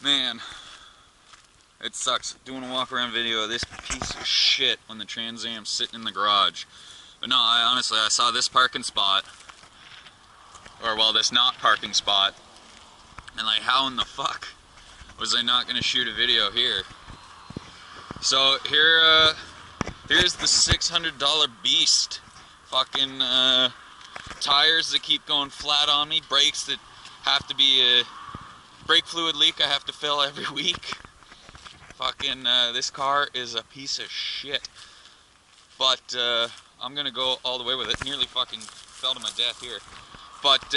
Man, it sucks doing a walk around video of this piece of shit when the Trans Am's sitting in the garage. But no, honestly, I saw this parking spot, or well, this not parking spot, and like, how in the fuck was I not gonna shoot a video here? So here's the $600 beast. Fucking tires that keep going flat on me, brakes that have to be a brake fluid leak I have to fill every week. Fucking this car is a piece of shit. But I'm gonna go all the way with it. Nearly fucking fell to my death here. But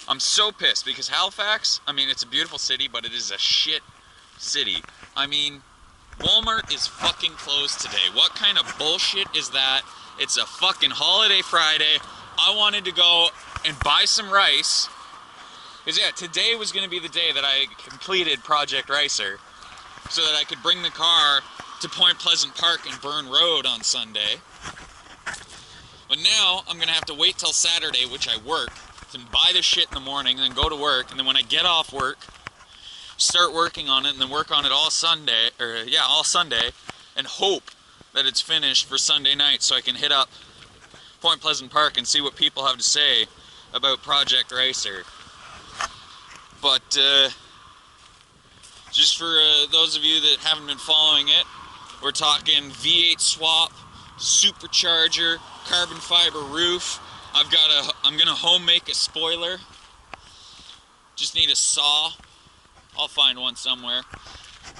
I'm so pissed because Halifax, I mean, it's a beautiful city, but it is a shit city. I mean, Walmart is fucking closed today. What kind of bullshit is that? It's a fucking holiday Friday. I wanted to go and buy some rice. Because yeah, today was going to be the day that I completed Project Ricer, so that I could bring the car to Point Pleasant Park and Burn Road on Sunday. But now I'm going to have to wait till Saturday, which I work, to buy this shit in the morning, and then go to work, and then when I get off work, start working on it, and then work on it all Sunday, all Sunday, and hope that it's finished for Sunday night so I can hit up Point Pleasant Park and see what people have to say about Project Ricer. But just for those of you that haven't been following it, we're talking V8 swap, supercharger, carbon fiber roof. I'm gonna home make a spoiler. Just need a saw. I'll find one somewhere.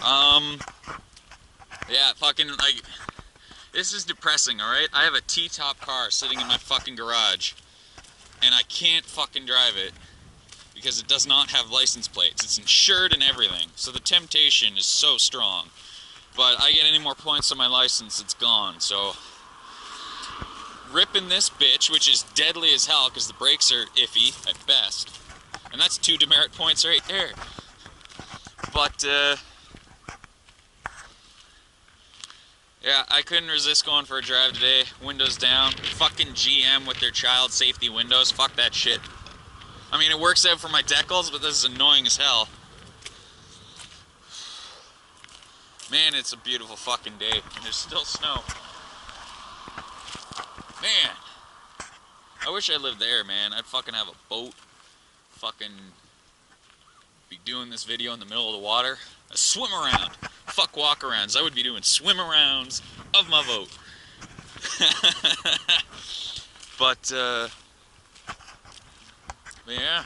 Yeah, fucking, like, this is depressing, alright? I have a T-top car sitting in my fucking garage, and I can't fucking drive it because it does not have license plates. It's insured and everything, so the temptation is so strong. But I get any more points on my license, it's gone, so ripping this bitch, which is deadly as hell because the brakes are iffy at best. And that's 2 demerit points right there. But, yeah, I couldn't resist going for a drive today. Windows down. Fucking GM with their child safety windows. Fuck that shit. I mean, it works out for my decals, but this is annoying as hell. Man, it's a beautiful fucking day. And there's still snow. Man. I wish I lived there, man. I'd fucking have a boat. Fucking be doing this video in the middle of the water. A swim around. Fuck walkarounds. I would be doing swim arounds of my boat. But yeah.